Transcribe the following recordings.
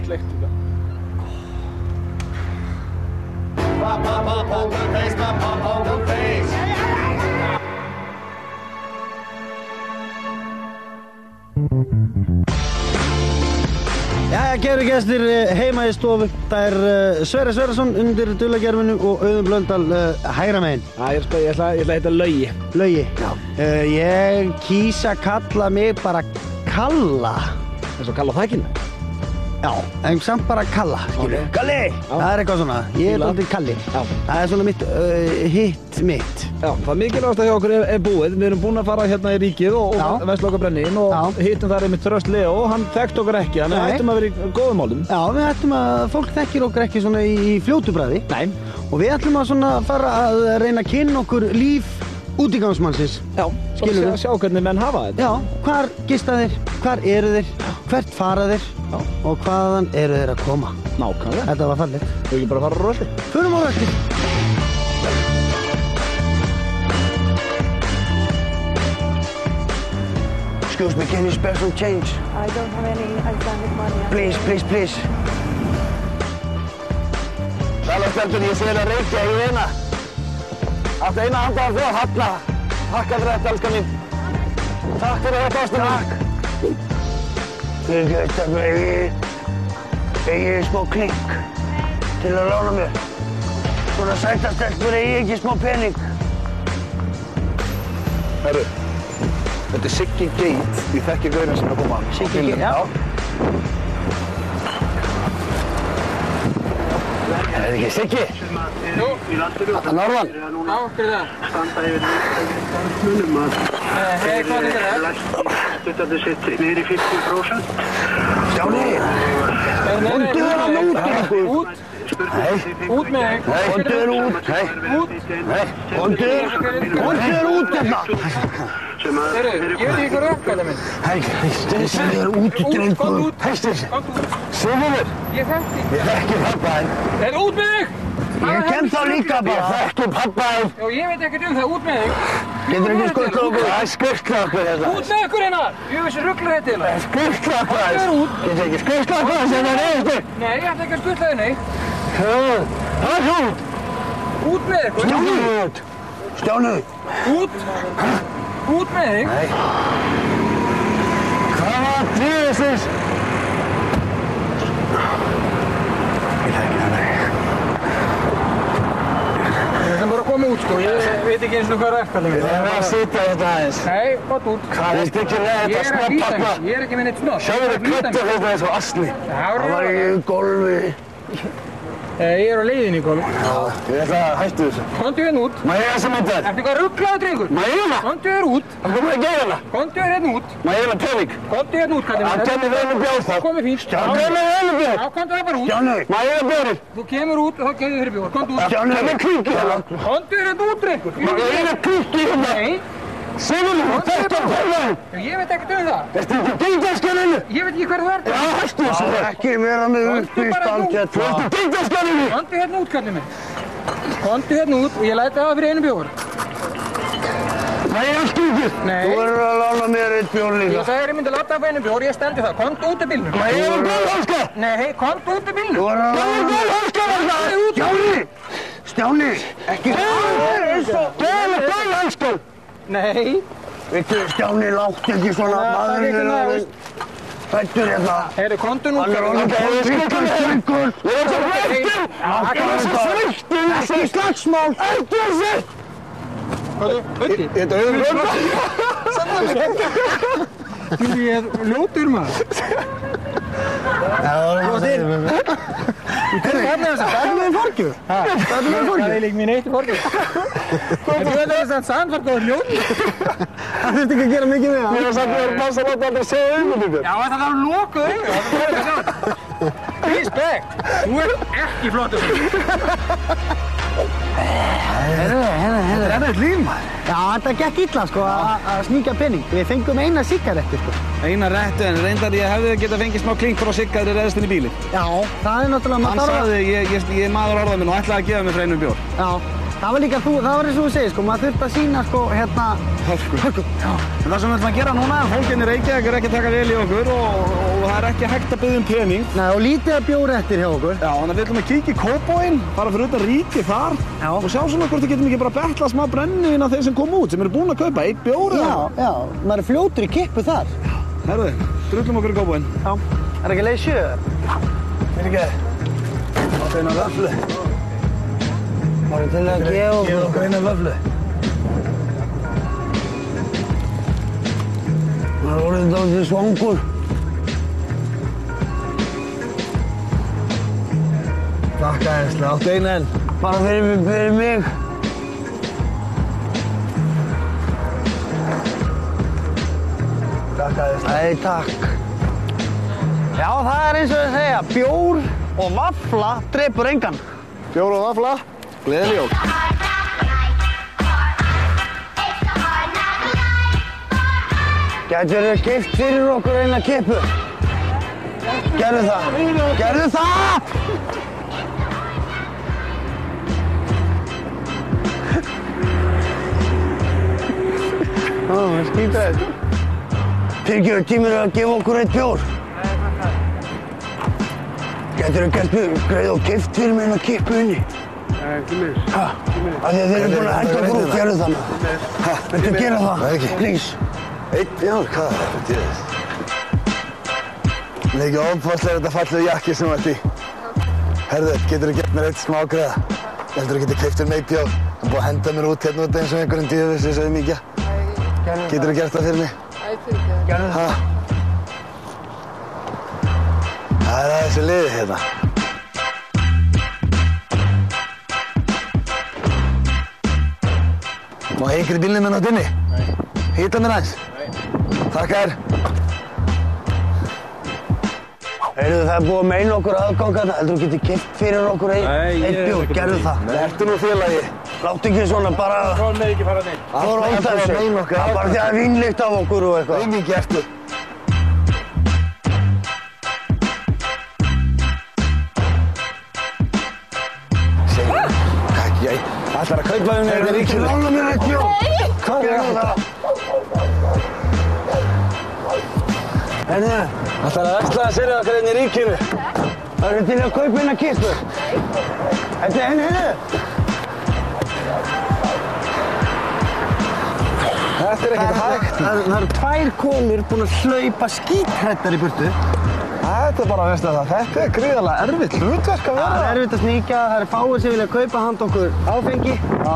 Sleiktu þetta. Poker face, poker face. Jæja, kæru gestir, heima í stofu. Það er Sverrir Sverrisson undir dulargervinu og Auðun Blöndal hægra megin. Ég ætla að heita Laugi. Laugi. Já. Ég kýs að kalla mig bara Kalla. Eins og Kalla á þakinu? Já, en samt bara Kalla, skilju. Okay. Kalli! Það er eitthvað svona. Ég er dálítið Kalli. Já. Það er svona hitt mitt. Já, það mikilvægast hjá okkur er búið. Við erum búin að fara hérna í ríkið og versla okkar brennivín og hittum þar einmitt Þröst Leó. Hann þekkti okkur ekki, þannig að við ættum að vera í góðum málum. Já, við ættum að fólk þekkir okkur ekki svona í fljótu bragði. Nei. Og við ætlum að svona fara að reyna að kynna okkur líf útigangsmannsins. Já, svona sjá hvernig menn hafa þetta. Já, hvar gista þeir, hvar eru þeir, hvert fara þeir og hvaðan eru þeir að koma. Nákvæmlega. Þetta var fallegt. Við ekki bara fara á rölti. Förum á rölti. Excuse me, can you spare some change? I don't have any Icelandic money. Please, please, please. Sælastelpun, ég sé þér að reykja í eina. Allt eina handa af þér, Halla. Takk fyrir þetta, elskan mín. Takk fyrir þetta, ástin mín. Takk. Ég get að eigi smá klink til að lána mér. Svona sætastelpur eigi ekki smá pening. Herru, þetta er Siggi Geit. Ég þekki gaurinn sem er að koma. Siggi Geit, já. Er þetta ekki Siggi? Jú. Þetta er Norðan. Já, fyrir það. Standa yfir starfsmunum að Hei, hvað er það? Stutandi sitt niður í 50%. Stjáni! Kondu þér hann út, drengur! Nei. Út með þig. Kondu þér út! Nei. Nei. Kondu þér út hérna! Heyrðu, ég veit ekki hvað rökkvæða minn. Hei, þessi þér út, drengur! Hæstu þessi! Sigurður! Ég þekki. Ég þekki pappa þinn. Heyrðu, út með þig! Ég kem þá líka bara, þekki pappa þinn. Já, ég veit ekkert það, út með þig. Getur ekki skurklað okkur? Það er skurklað okkur hérna. Út með ykkur hérna! Ég veist að ruggla þetta hérna. Skurklað okkur Kondu þér út. Getur ekki skurklað okkur sem það reyðist þig? Nei, ég ætla ekki að skutla þig, nei. Það er út! Út með ykkur. Stjáni! Út! Stjáni! Út! Út með þig. Nei. Hvað var dríðisins? Ég þekki það ekki. Ég ætla bara að koma út, sko. Ég veit ekki eins og hvað rökkvæða minn. Ég er að sitja þetta aðeins. Nei, gott út. Hvað er ekki með Ég þetta er að flýta snoppappa? mér. Ég er ekki með neitt snopp. Sjáðu þið kvittu þetta eins og asni. Það var í golfi. Ég er á leiðinni í golf. Ég ætla að hættu þessu. Kondu hérna út. Má ég þessa mynda þér? Ertu eitthvað rugglaður, drengur? Má ég hérna? Kondu hérna út. Það komið að gefa hérna. Kondu hérna út. Má ég hérna pening? Kondu hérna út, kallinn. Það kemur veinu bjór þá. Komið fínt. Stjáni. Kemur veinu bjór. Já, kondu það bara út. Stjáni. Má ég hérna bjórinn? Þú kemur út og þá kemur þér bjór. Kondu út. Stjáni. Kemur kvíki hérna. Kondu hérna út, drengur. Má ég hérna kvíki hérna? Nei. Sigurður, þetta er pælaðin. Ég veit ekkert um það. Ertu ekki gengdarskaninu? Ég veit ekki hver þú ert. Já, hættu þessu. Ekki vera með uppistand hérna. Þú ertu gengdarskaninu? Kondu hérna út, kallinn minn. Kondu hérna út og ég læti það fyrir einu bjór. Má ég hérna kvíki? Nei. Þú verður að lána mér eitt bjór líka. Ég sagði þér ég myndi láta það fyrir einu bjór, ég stendi það. Kondu út í bílnum. Má ég hérna gólhanska? Nei, kondu út í bílnum. Þú verður að lána gólhanska hérna. Stjáni! Stjáni! Ekki gólhanska! Nei. Veitu, Stjáni, látt ekki svona, maðurinn er aðeins fættur hérna. Heyrðu, kondu nú. Hann er orðinn kolsvíkur, strengur. Ég er svo sveittur! Ég er svo sveittur! Ekki slagsmál! Ekki sveittur! Hvað er þetta? Þetta er auðvitað. Þú er ljótur maður. Já, það er Hvernig er þess að það er með forgjur? Það er líka mín eitt forgjur. Þú er þess að sannfark og ljótur. Það þurfti ekki að gera mikið með það. Ég hef sagt að það er massa að láta aldrei segja auðvitað. Já, það þarf lokuð auðvitað. Það er ekki að sjá þetta. Respekt. Þú ert ekki flottur. Þetta er erfitt líf, maður. Já, þetta gekk illa, sko, að sníkja pening. Við fengum eina sigarettu, sko. Eina réttu, en reyndar ég hefði getað fengið smá klink frá Sigga þegar reðist inn í bílinn. Já, það er náttúrulega Hann sagði, ég er maður orða minn og ætlaði að gefa mig frá einum bjór. Já, Það var líka það var eins og þú segir, sko, maður þurfti að sýna, sko, hérna... Hörku. Já. En það sem við ætlum að gera núna, fólkinn í Reykjavík er ekki að taka vel í okkur og það er ekki hægt að biðja um pening. Nei, og lítið að bjóra eftir hjá okkur. Já, þannig að við ætlum að kíkja í Kópavoginn, fara fyrir utan ríkið þar og sjá svona hvort við getum ekki bara betla smá brennivín af þeir sem kom út, sem eru búin að kaupa 1 bjór. Já, maður er fljótur í kippu þar. Herðu, drullum okkur í Kópavoginn. Já. Er ekki leið 7? Áttu eina vöfflu. Var til að gefa okkur eina vöfflu. Það er orðið dálítið svangur. Þakka einslega, áttu eina enn. Bara fyrir mig. Þakka einslega. Nei, takk. Já, það er eins og þau segja, bjór og vafla drepur engan. Bjór og vafla, gleðileg jól. Gætirðu keypt fyrir okkur eina kippu? Gerðu það! Gerðu það! Það skýta þetta. Fyrirgefðu, tímir að gefa okkur 1 bjór. Gætirðu gert mig greið og keypt fyrir mig eina kippu inni? Ekki meir. Af því að þeir eru búin að henda okkur út, gerðu það maður. Viltu gera það? Please. 1 bjór, hvað er þetta til þess? Það er ekki ofnfastlega þetta fallegu jakki sem þú ert í. Herðu, geturðu gert mér 1 smá greiða? Ég heldur þú getur keypt mér 1 bjór. Það er búið að henda mér út hérna út eins og einhverjum djöfis, ég sagði mikið. Geturðu gert það fyrir mig? Gerðu það. Það er aðeins í liði hérna. Má yngri bílnum minn átt inni? Hýta mér aðeins. Takk þér. Heyrðu, það er búið að meina okkur aðgang að það. Heldur þú getur keypt fyrir okkur 1 bjór? Gerðu það. Ertu nú félagi? Láttu ekki svona bara... Svona með ekki fara neitt. Það voru ótt þessu. Það er bara því að það er vínlykt af okkur og eitthvað. Engin gertu. Ætlar að kaupa um þér í ríkinu? Lána mér 1 bjór. Hvað er þetta? Heyrðu, Ætlar að versla að sérja okkar inn í ríkinu? það eru til að kaupa eina kippu. Þetta er heyrðu. Þetta er ekkert hægt. Það eru 2 konur búin að hlaupa skíthrættar í burtu. Þetta er bara, veistu það, þetta er gríðarlega erfitt hlutverk að vera. Það er erfitt að sníkja, það eru fáir sem vilja kaupa handa okkur áfengi. Já.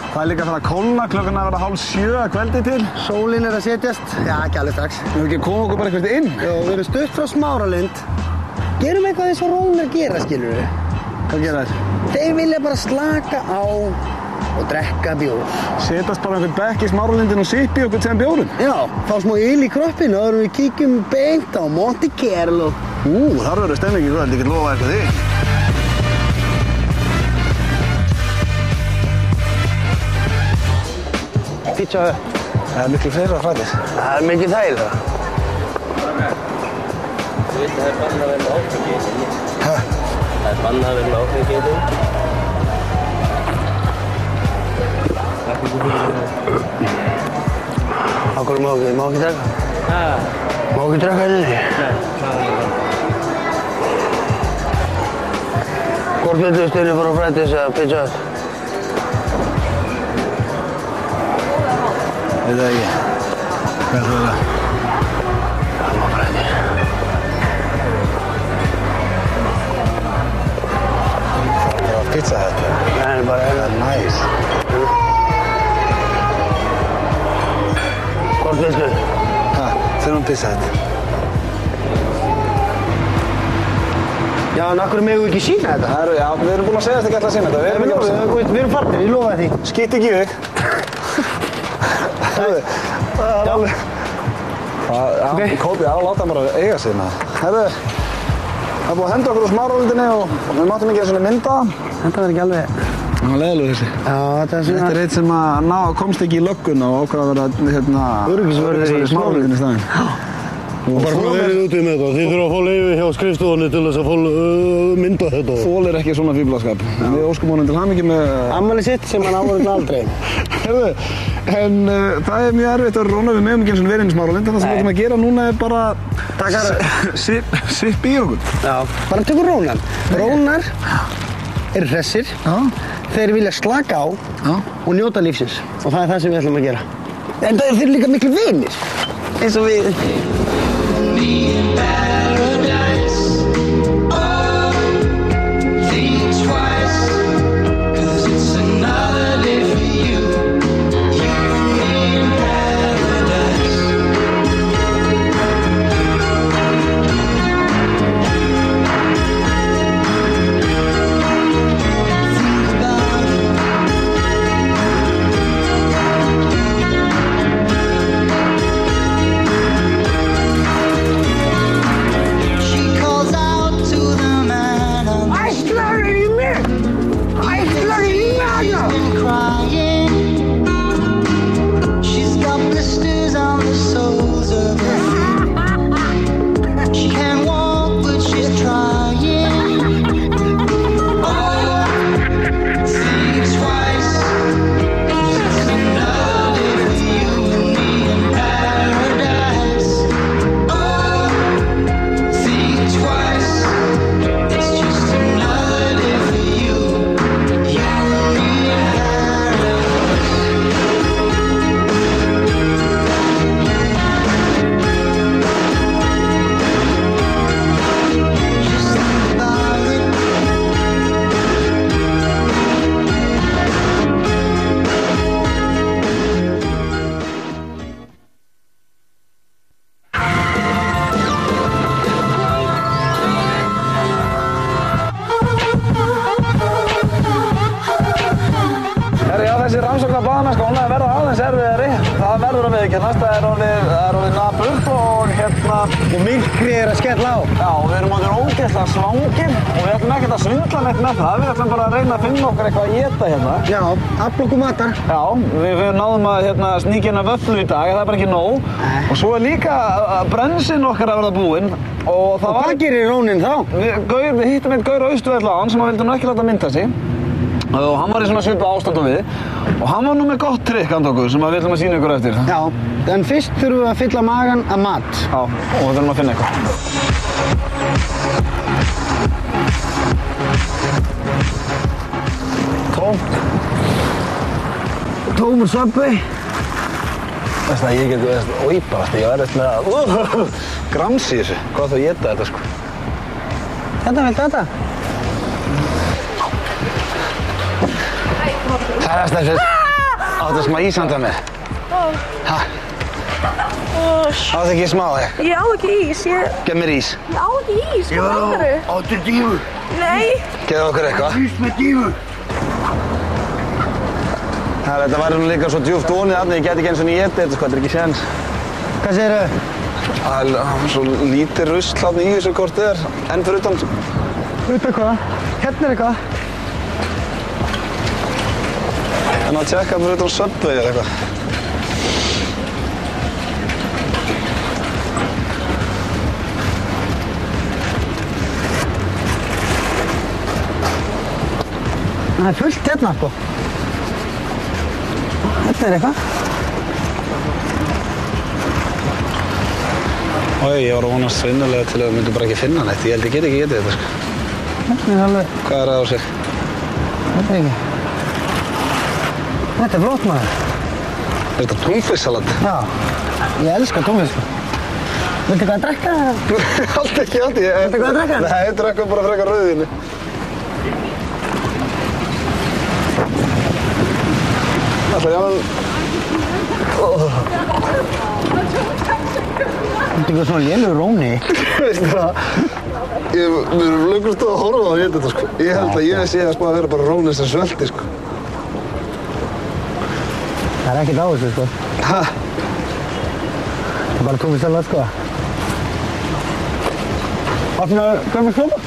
Það er líka að fara að kólna, klukkan að vera 6:30 að kveldi til. Sólin er að setjast. Já, ekki alveg strax. Við ekki að koma okkur bara eitthvað inn. Já, við erum stutt frá Smáralind. Gerum eitthvað eins og Rómar gera, skilur við. Hvað gera þér? Þeir vilja bara slaka á og drekka bjór. Setast bara einhvern bekk í Smáralindin og sippi okkur sem bjórum. Já, fá smá yl í kroppinu og við kíkjum beint á Monte Carlo. Þar verður stemningi kvöld, ég get lofa eitthvað því. Pizza Hut. Það er miklu fleira frættir. Það er mikið þægilega. Þú veist að það er bannað að vera með áfengi í þessu. Hæ? Það er bannað að vera með áfengi í þessu. Á hverju má ekki drekka? Má ekki drekka hérna inni? Hvort viltu stunni fara á Freddy's eða Pizza Hut? Veit það ekki. Hvað ætlar það? Það má Freddy's. Það var Pizza Hut. Nei, bara hérna. Næs. Hvort viltu? Þurfum Pizza Hut. Já, en akkur megum við ekki sína þetta? Já, við erum búin að segja þetta ekki alltaf að sína þetta. Við erum farnir, ég lofa því. Skýtt ekki í þig. Það er alveg... Kópi, láta hann bara eiga sig með það. Herðu, það er búið að henda okkur úr Smáralindinni og við máttum ekki að mynda það. Þetta var ekki alveg... Það var leiðilegur þessi. Já, þetta er svona... Þetta er eitt sem komst ekki í lögguna og ákvað að vera Öryggisvörður í Smáralindinni í staðinn. Og bara svona verið úti með þetta. Þið þurfa að fá leyfi hjá skrifstofunni til þess að fá mynda þetta. Þolir ekki svona fíblaskap. En við óskum honum til hamingju með... Ammæli sitt sem hann áður aldrei. Herðu, en það er mjög erfitt að vera Róna, við megum ekki eins og verið eins Smáralind. Það sem við ætlum að gera núna er bara... Sipp í okkur. Já, bara tökum Rónan. Rónar eru hressir. Þeir vilja slaka á og njóta lífsins. Og það er það sem við ætlum að gera. En það eru þeir líka miklu vinir. Eins og við... Þessi rannsóknar blaðamennska, hún er að verða aðeins erfiðari. Það verður að viðurkennast, það er orðið napurt og Og myrkrið er að skella á. Já, við erum orðin ógeðslega svangir og við ætlum ekkert að svindla neitt með það. Við ætlum bara að reyna að finna okkur eitthvað að éta hérna. Já, afla okkur matar. Já, við náðum að sníkja hérna vöfflu í dag, það er bara ekki nóg. Og svo er líka brennsinn okkar að verða búinn. Og hvað gerir Rónin þá? Við hittum einn gaur á Austurvelli á hann sem vildi nú ekki láta mynda sig. Og hann var í svona svipað ástandum við. Og hann var nú með gott trikk handa okkur sem við ætlum að sýna ykkur eftir. Já, en fyrst þurfum við að fylla magan af mat. Já, og við þurfum að finna eitthvað. Tómt. Tómur Subway. Veist það, ég get óýparast, ég verð eftir með að gramsi þessu. Hvað þú að éta þetta, sko? Viltu þetta? Það er þessi. Áttu smá ís handa með. Hæ? Áttu ekki smá, Ég á ekki ís, Gef mér ís. Ég á ekki ís, hvað meinarðu? Áttu dífu? Nei. Gefðu okkur eitthvað. Ís með dífu? Þetta væri nú líka svo djúpt vonið þarna, ég geti ekki eins og ég éti þetta, sko, þetta er ekki séns. Hvað segirðu? Það er svo lítið rusl þarna í þessu hvort þið er, enn fyrir utan. Utan hvað? Hérna er eitthvað. En að tjekka fyrir utan Subway eða eitthvað. Það er fullt hérna, sko. Þetta er eitthvað. Ég var að vonast svinnulega til að við myndum bara ekki finna neitt. Ég held ég get ekki getið þetta, sko. Þetta er alveg... Hvað er það á sig? Þetta er ekki. Þetta er flott, maður. Er þetta túnfisksalat? Já, ég elska túnfisk, sko. Viltu eitthvað að drekka? Allt ekki, allt. Viltu eitthvað að drekka? Nei, ég drekka bara frekar rauðvíni. Alltaf, já, Þetta er eitthvað svona lélugur Róni. Veistu það? Við erum löngu stóð að horfa á að þetta, sko. Ég held að ég sé að vera bara Róni sem svelti, sko. Það er ekkert á þessu, sko. Hæ? Það er bara túnfisksalat, sko. Áttu að gömur sopa?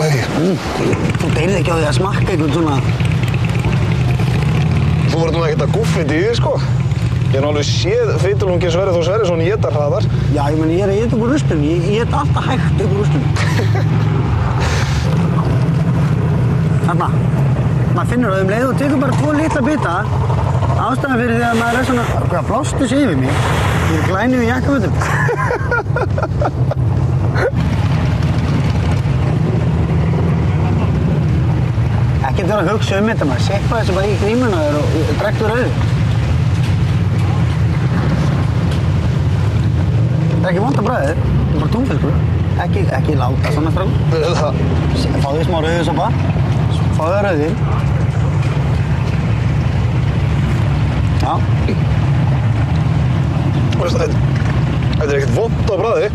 Þú deyrið ekki á því að smakka eitthvað svona... Þú verður nú ekkert að guffið í því, sko. Ég hef alveg séð fitulungin Sverrir Þór Sverrisson éta hraðar. Já, ég meni, ég að éta upp úr ruslunni. Ég éta alltaf hægt upp úr ruslunni. Þarna. Maður finnur það leið og tekur bara 2 litla bita. Ástæðan fyrir því að maður svona, hvað blástu sig yfir mig. Ég glæni við jakkafötum. Ekkert vera að hugsa þetta maður. Seppa þessu bara í grímuna þér og drektu rauðin. Það ekki vont að bragðið, það bara túnfiskur. Ekki láta svona strákur. Fáðu smá rauðisopa, fáðu rauðin. Já. Þetta ekkert vont á bragði.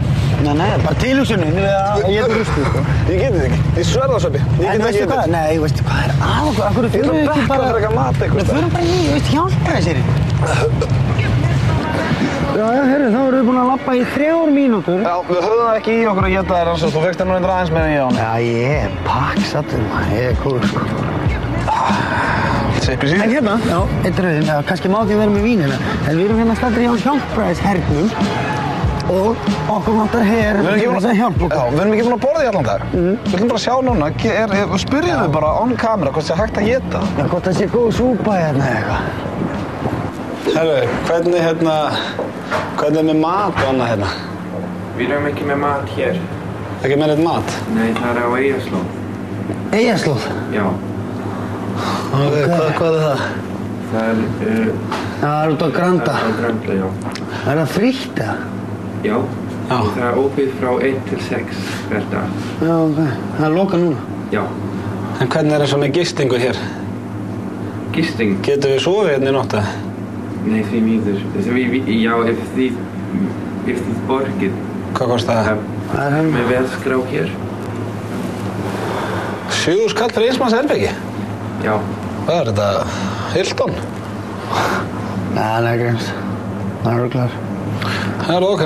Nei, bara tilhugsunin við að éta ruslið, sko. Ég get þetta ekki. Ég sverða Sveppi. En veistu hvað? Nei, veistu hvað af hverju fyrir við ekki bara... Ég ætla að mat eitthvað. Við förum bara í, hjálpa þessir. Já, herru, þá erum við búin að labba í 3 mínútur. Já, við höfðum það ekki í okkur að geta þér þú fekkst þér nú einhver aðeins með en ég á hann. Já, ég er pakksatur, maður, ég er cool, sko. Sveppi síðan? En hérna, já, eitt rauðin, já, kannski má ekki vera með vín hérna, en við erum hérna staddir hjá hjálpræðishernum og okkur vantar her til þess að hjálpa okkur. Já, við erum ekki búin að borða í allan dag. Við ætlum bara að sjá núna, spyrjum við bara on camera hvort það er hægt að éta. Já, hvort það sé góð súpa hérna eða eitthvað. Herru, hvernig er með mat og annað hérna? Við erum ekki með mat hér. Ekki með neitt mat? Nei, það er á Eyjaslóð. Eyjaslóð? Já. Ok, hvað er það? Það er... Það er út á Granda. Það er á Granda, já. Er það frítt eða? Já. Það er opið frá 1 til 6 hver dag. Já, ok. Það er lokað núna? Já. En hvernig er það svo með gistingu hér? Gisting? Getum við sofið hérna í nótt? Nei, því miður. Já, ef þið borgið. Hvað kostar það? Með verðskrá hér. 7.000 kall fyrir eins manns herbergi? Já. Hvað er þetta? Hilton? Nei, greims. Það er örugglega. Það er ok.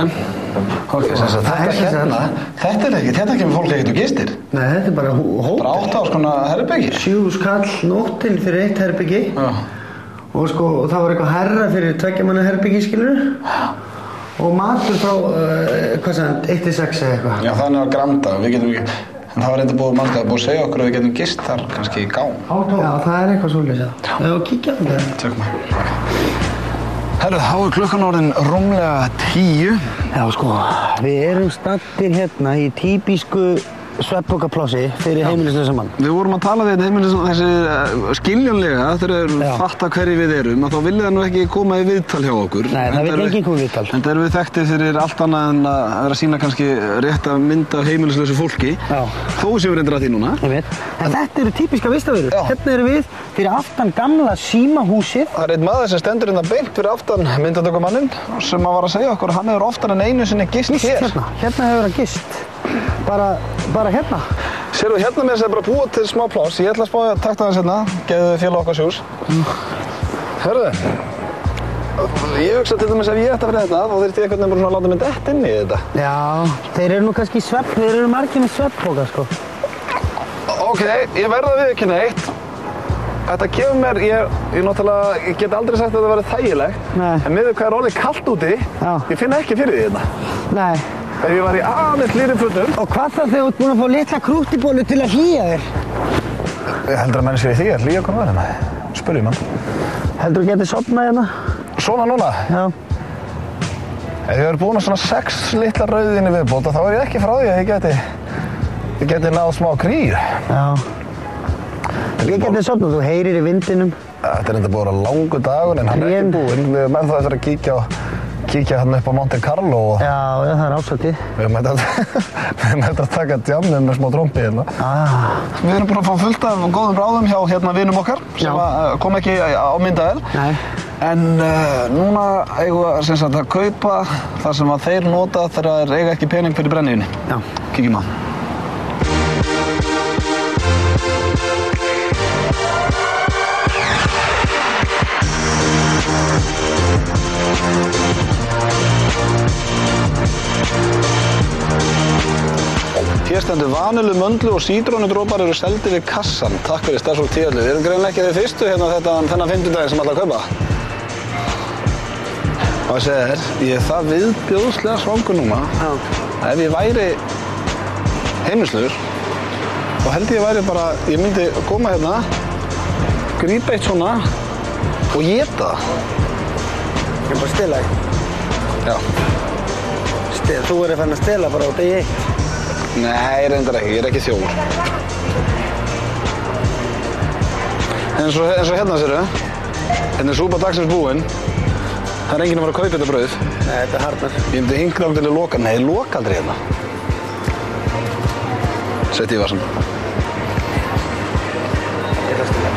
Ok, þetta kemur fólk ekkert og gistir. Nei, þetta er bara hótel. Bara 8.000 króna herbergi. 7.000 kall nóttin fyrir 1 herbergi. Já. Og sko, það var eitthvað herra fyrir 2 manna herbergi, skilur. Og matur frá, hvað sagði, 1 til 6 eða eitthvað. Já, þannig á Granda. Við getum ekki... En það var reynda búið að segja okkur að við getum gist þar kannski í gám. Já, það er eitthvað svolítið. Já, kíkja á þetta. Tjökkum að. Herru, þá er klukkan orðin rúmlega 10. Já, sko, við erum staddir hérna í típisku svefnpokaplássi fyrir heimilislausa mann. Við vorum að tala við þessi skiljanlega þegar við fatta hverju við erum að þá vilja það nú ekki koma í viðtal hjá okkur. Nei, það vil enginn koma í viðtal. En það erum við þekktið fyrir allt annað en að vera að sýna kannski rétt að mynda heimilislausu fólki. Já. Þó séum við reyndir að því núna. Ég veit. En þetta eru típiska vistaverur. Hérna erum við fyrir aftan gamla símahúsið. Það er einn maður sem stendur hérna beint fyrir aftan myndatökumanninn sem var að segja okkur að hann hefur oftar en einu sinni gist hér. Hérna hefur hann gist. Bara hérna. Sérðu, hérna með þess að bara búa til smá pláss. Ég ætla að spá að takta þess hérna, geðu félag okkar sjús. Hörðu, ég hugsa til dæmis ef ég ætti að vera þetta, þá þyrfti ég einhvern veginn bara að láta mig dett inn í þetta. Já, þeir eru nú kannski þeir eru margir með svefnpoka, sko. Ok, ég verð að viðurkenna eitt. Þetta kemur mér, ég get aldrei sagt að þetta verði þægilegt. Nei. En miður hvað er orðið kalt úti, ég finn ekki fyrir því þetta. Nei. Ef ég var í aðeins lýri fötum. Og hvað þá þegar þú ert búin að fá litla krúttibólu til að hlýja þér? Ég heldur að menn séu því að hlýja okkur var hérna. Spurjum hann. Heldur þú getið sofnað hérna? Svona núna? Já. Ef ég verið búin að svona 6 litla rauðvín í viðbót þá er ég ekki frá því að ég geti náð smá kríu. Já. Ég getið sofnað, þú heyrir í vindinum. Þetta er enda búin að langur dagur en hann er ekki búinn. Við höfum ennþá eftir að kíkja hann upp á Monte Carlo og... Já, það er ásættið. Við höfum eftir að taka djammið með smá trompi hérna. Við erum búin að fá fullt af góðum bráðum hjá hérna vinum okkar sem kom ekki á myndavél. Nei. En núna eigum við sem sagt að kaupa það sem að þeir nota þegar þeir eiga ekki pening fyrir brennivíni. Já. Kíkjum á. Hér stendur vanilu, möndlu og sítrónudrópar eru seldir við kassan. Takk fyrir starfsfólk Tíallu. Við erum greinilega ekki þeir fyrstu hérna þennan fimmtudaginn sem ætla að kaupa. Og að segja þér, ég er það viðbjóðslega svangur núna að ef ég væri heimilislaus þá held ég væri bara, ég myndi koma hérna, grípa eitt svona og éta það. Ég er bara að stela þig. Já. Þú verður fann að stela bara á degi 1. Nei, reyndar ekki, ég er ekki þjófur. eins og hérna sérðu, hérna er súpa dagsins búinn. Það er enginn að fara að kaupa þetta brauð. Nei, þetta er harnar. Ég myndi hinkra aldrei til loka. Nei, loka aldrei hérna. Sett í vasan. Ég ætla að stila.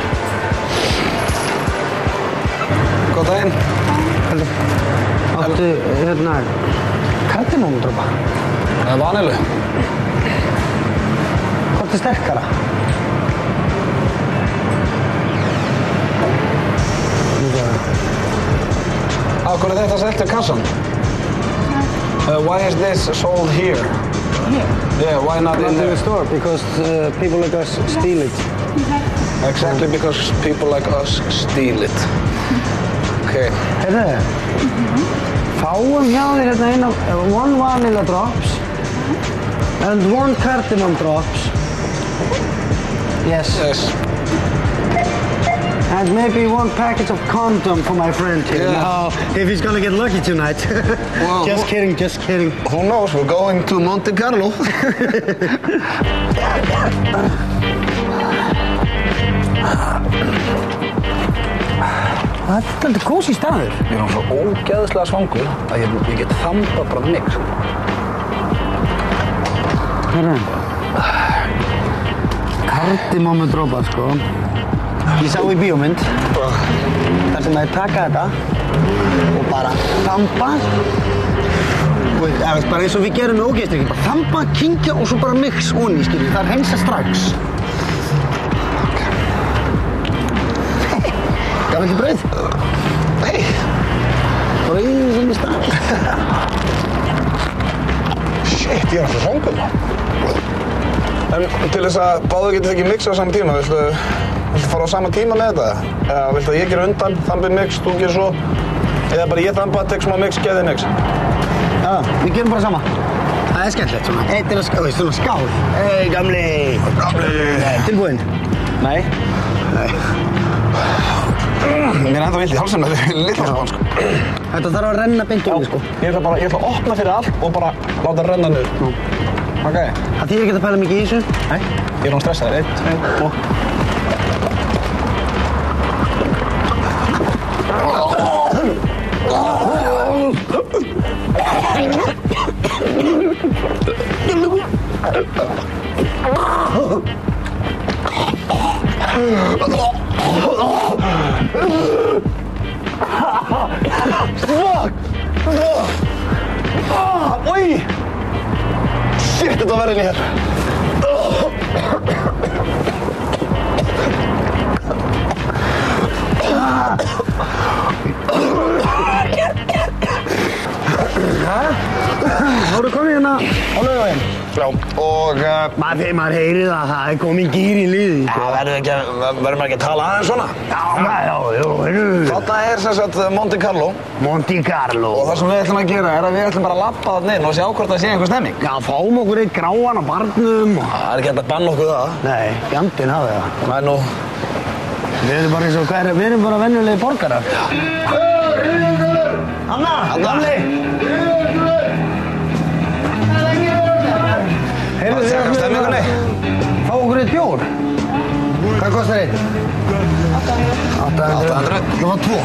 Góð daginn. Áttu, hérna, kardinómudropa? Það er vanilu. Hvort er sterkara? Af hverju er þetta selt í kassan? Why is this sold here? Yeah, why not in the there? store? Because people like us steal it. Exactly because people like us steal it. Okay. Heyrðu, fáum hjá þér hérna eina, one vanilla drops and one cardamom drops. Yes. Yes. And maybe one package of condom for my friend here. Yeah. No, if he's gonna get lucky tonight. Well, just kidding, just kidding. Who knows? We're going to Monte Carlo. Það er alltaf kósí staður. Ég er svo ógeðslega svangur að ég get þambað bara mig. Herra, kardimómudrópar sko. Ég sá í bíómynd þar sem þeir taka þetta og bara þamba. Eða bara eins og við gerum með ógeðstrykki. Bara þamba, kyngja og svo bara mix onni, skilji. Það hreinsa strax. Gaf ekki brauð? Nei. Bara í þessum í stað. Shit, ég er alltaf svangur. En til þess að báðu getið ekki mixa á sama tíma, viltu fara á sama tíma með þetta? Eða viltu að ég gera undan, þambið mix, þú gerir svo? Eða bara ég þamba, tek smá mix, geðið mix? Já, við gerum bara sama. Það er skemmtilegt svona. Eitt er að svona skál. Hey, gamli! Gamli! Tilbúinn? Nei. Nei. Mér er ennþá vilt í hálsinn, þetta er litla svann, sko. Þetta þarf að renna beint úr, sko. Ég ætla að opna fyrir allt og bara láta það renna niður. Ok. Það þýðir ekki að pæla mikið í þessu? Nei. Ég er nú stressaður. 1, 2, 3. Oj! Shit, þetta var verið hér. Þá erum við komið hérna á Laugaveginn. Já, og... Maður heyri það er komin gýr í liði. Já, verður maður ekki að tala aðeins svona? Já. Þetta er sem sagt Monte Carlo. Monte Carlo. Og það sem við ætlum að gera er að við ætlum bara að labba þarna inn og sjá hvort það sé einhver stemming. Já, fáum okkur eitt gráan á barnum. Það er ekki hægt að banna okkur það. Nei, fjandinn hafi það. Það er nú... Við erum bara eins og við erum bara venjulegi borgarar. Anna, gamli! Heyrðu, við erum stemmingunni. Fá okkur eitt bjór. Hvað kostar eitt? 800. Það var 2.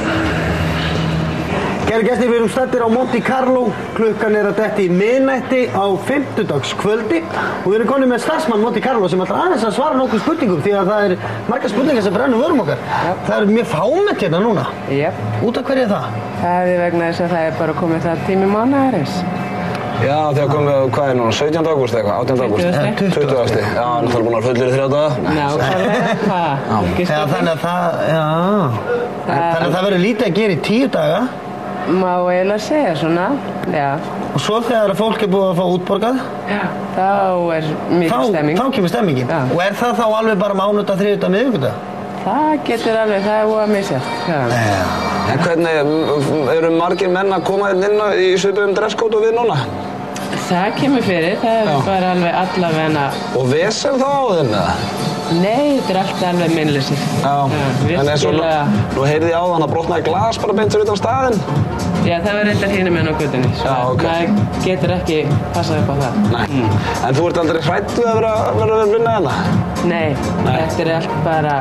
Kæru gestir, við erum staddir á Monte Carlo. Klukkan er að detti í miðnætti á fimmtudagskvöldi og við erum konið með starfsmann Monte Carlo sem ætlar aðeins að svara nokkuð spurningum því að það er margar spurningar sem brennum vörum okkar. Yep. Það er mjög fámennt hérna núna. Jep. Út af hverju er það? Það er vegna þess að það er bara komið það tími mánaðarins. Já, þegar komum við, hvað er núna, 17. ágúst eitthvað, 18. ágúst? 20. Já, hann er búin að fullir í 3 daga. Nákvæmlega, hvað? Já, þannig að þannig að það verður lítið að gera í 10 daga. Má eiginlega segja svona, já. Og svo þegar fólk er búið að fá útborgað? Já, þá er mikil stemming. Þá kemur stemmingin. Já. Og er það þá alveg bara mánudag, þriðjudag, miðvikudag? Það getur alveg, það er óa misjafnt. En hvernig, eru margir menn að koma inn í svipuðum dresskót og við núna? Það kemur fyrir, það er bara alveg allavegna. Og vesen þá á þeim eða? Nei, þetta er alltaf alveg minnleysið. En eins og nú heyrði ég á þann að brotnaði glas bara beint fyrir utan staðinn. Já, það var reyndar hinum enn á götunni. Það getur ekki passað upp á það. Nei. En þú ert aldrei hræddu að vera að vinna hérna? Nei, þetta er allt bara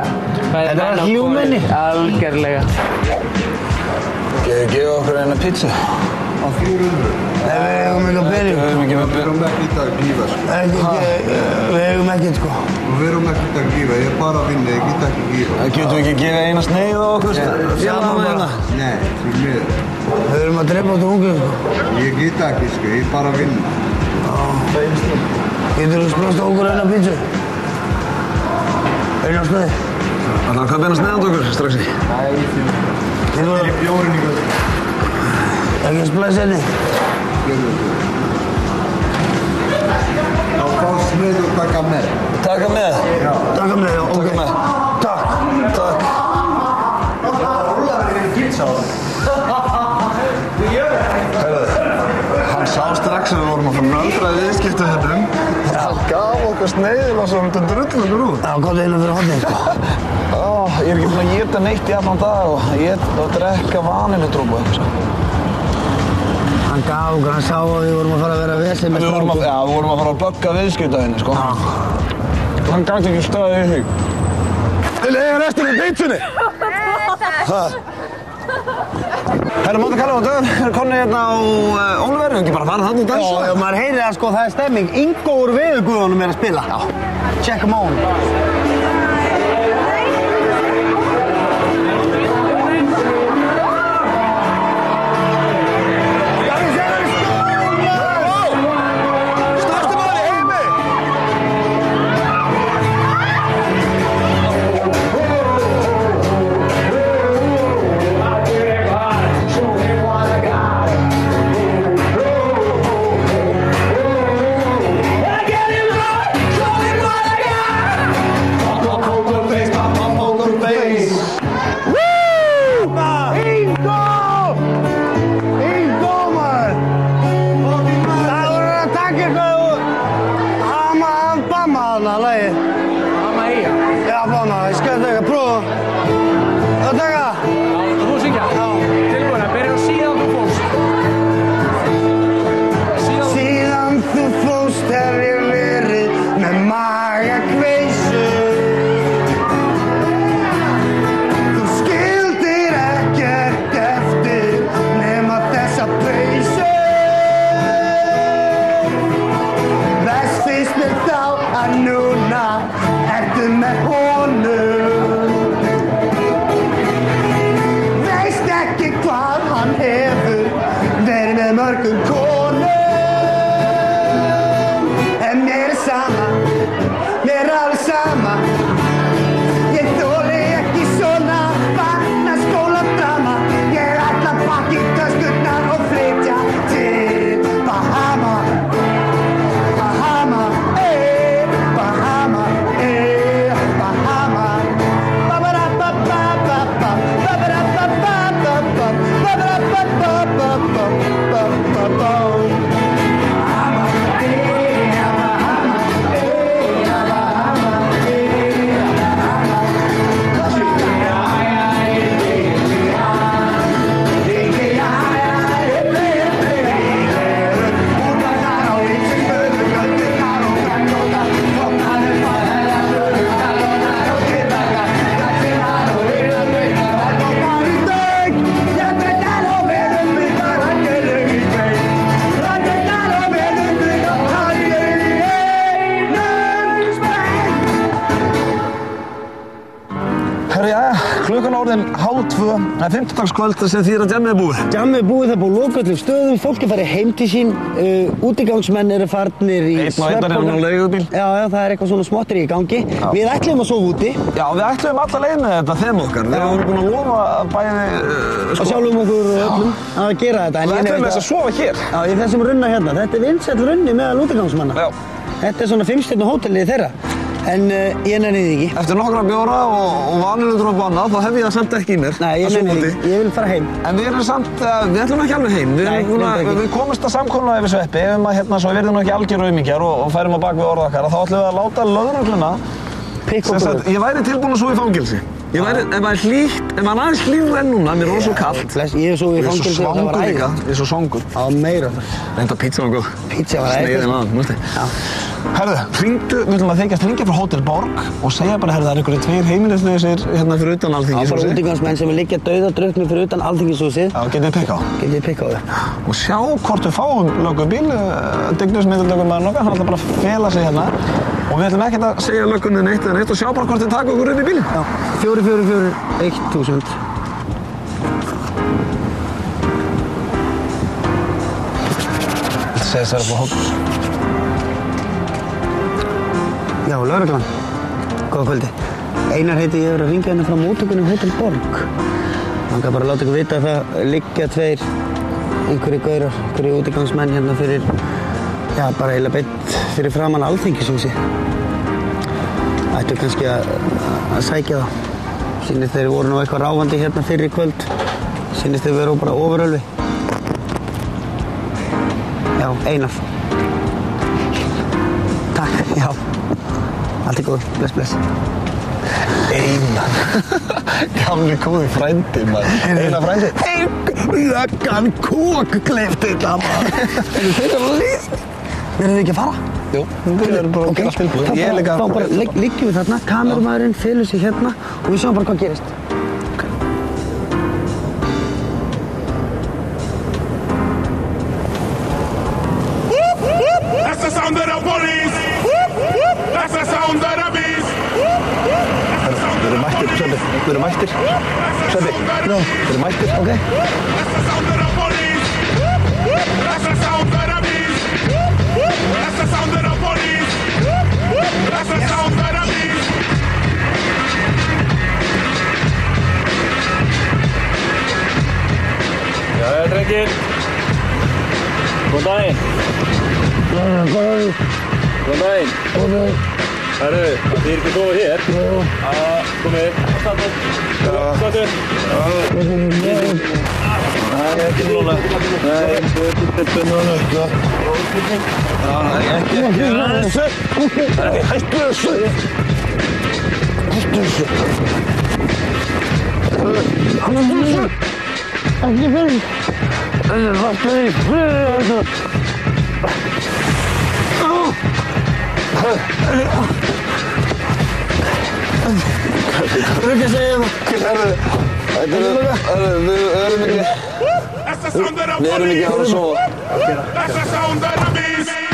Þetta er hjúmenni? Algjörlega. Gefa okkur eina pizza. Á 400. Nei, við eigum ekki að byrja. Við erum ekkert að glífa, sko. Við eigum ekkert, sko. Við erum ekkert að glífa, ég er bara að vinna, ég get ekki að glífa. Getum við ekki að gefa eina sneið á okkur? Saman bara. Nei, því miður. Við erum að drepa út ungum, sko. Ég get ekki, sko, ég er bara að vinna. Getur þú sprast okkur eina pizza? Eina sneið? Ætlar að kaupa eina sneið á okkur strax í? Það er í bjórinn í götu. Ekki að splæsa henni? Þá fá sneið og taka með. Taka með? Já. Taka með, já, ok. Taka með. Takk. Það rúlar í pizza á það. Hann sá strax að við vorum að fara nöldraði viðskiptu hérna. Það gaf okkur sneiðil og svo hann drullur okkur út. Já, komdu inn fyrir hodnið, sko. Ég er ekki búinn að éta neitt í allan dag og éta og drekka vaniludrúpu eitthvað. Hann gaf okkur, hann sá að við vorum að fara að vera vesið með strákum. Já, við vorum að fara að bögga viðskiptaðinni, sko. Hann gæti ekki staðið í hug. Vil ég eiga restina í pizzunni? Herra, Monte Carlo og Döðan eru komnir hérna á Óliver, við ekki bara fara þarna og dansa? Já, maður heyrir að sko, það er stemming. Ingo úr Veðurguðunum er að spila. Já. Check 'em on. Klukkan orðin 1:30, það er 5. sem þýðir að djammið er búið. Djammið er búið, það er búið að loka öllum stöðum, fólk er farið heim til sín, útigangsmenn eru farnir í Einn er á leigubíl. Já, það er eitthvað svona smottir í gangi. Já. Við ætlum að sofa úti. Já, við ætlum alla leið með þetta þema okkar. Við erum búin að lofa bæði... Og sjálfum okkur og öllum að gera þetta. Við ætlum þess að sofa hér. Já, í þessum runna hérna. Þetta er vinsæll runni meðal útigangsmanna. Já. Þetta er svona 5-stjörnu hótelið þeirra. En ég nenni því ekki. Eftir nokkra bjóra og vanilundur á banna, þá hef ég það samt ekki í mér. Nei, ég nenni því ekki. Ég vil fara heim. En við erum samt, við ætlum ekki alveg heim. Við komumst að samkomulagi við Sveppi, ef maður hérna svo verðum ekki algjör aumingjar og færum á bak við orð okkar, þá ætlum við að láta lögregluna. Ég væri tilbúin að sofa í fangelsi. Ef maður aðeins hlýr enn núna, mér er svo kallt. Ég hef sofið í fangelsi og það var æði. Ég er svo svangur. Það var meira það. Reynda pizza var góð. Pizza var æði. Sneiðin aðan, músti. Herðu, við ætlum að þykjast hringja frá Hótel Borg og segja bara, herðu, það er einhverjir 2 heimilislausir hérna fyrir utan Alþingishúsið. Það er bara útigangsmenn sem liggja dauðadrukknir fyrir utan Alþingishúsið. Já, getið pikka á. Getið pikka á þau. Og sjá hvort við fáum löggubíl, dygnismiðaldögumæður nokkar, hann ætla bara að fela sig hérna. Og við ætlum ekkert að segja löggunni neitt eða neitt og sjá bara hvort þið taka okkur upp í bílinn. Já, 444 1000. Þetta segist vera frá hótel. Já, lögreglan. Góða kvöldi. Einar heiti ég að hringja hérna frá móttökunni Hótel Borg. Man kan bara láta ykkur vita að það liggja 2 einhverjir gaurar, einhverjir útigangsmenn hérna fyrir, já, bara eiginlega beint fyrir framan Alþingishúsið. Ættu kannski að sækja þá. Sýnist þeir voru nú eitthvað ráfandi hérna fyrir í kvöld. Sýnist þeir veru bara ofurölvi. Já, Einar. Takk, já. Allt í góðu, bless. Einar. Gamli góði frændi, maður. Einar frændi. Löggan kókkleifti þetta, maður. Eru þeir að líst? Verðum við ekki að fara? Jú, við erum bara allt tilbúið. Ég er líka... Þá bara liggjum við þarna, kameramaðurinn felur sig hérna og við sjáum bara hvað gerist. That's the sound of the police! That's the sound of the beast! Við erum mættir, Sveppi. Við erum mættir. Sveppi. Við erum mættir. Ok. That's the sound of the police! That's the sound of the beast! That's the sound of the police! That's the sound of the beast! Jæja, drengir. Góðan daginn. Góðan daginn. Herru, þið er ekki góða hér. Komið, standið. Standið. Nei, ekki núna. Nei, þetta núna. Ekki þessu. Hættu þessu. Hættu þessu. Ekki fyrir. Hættu þessu. Þú ekki að segja það. Við erum ekki að fara að sofa. That's the sound of the beast!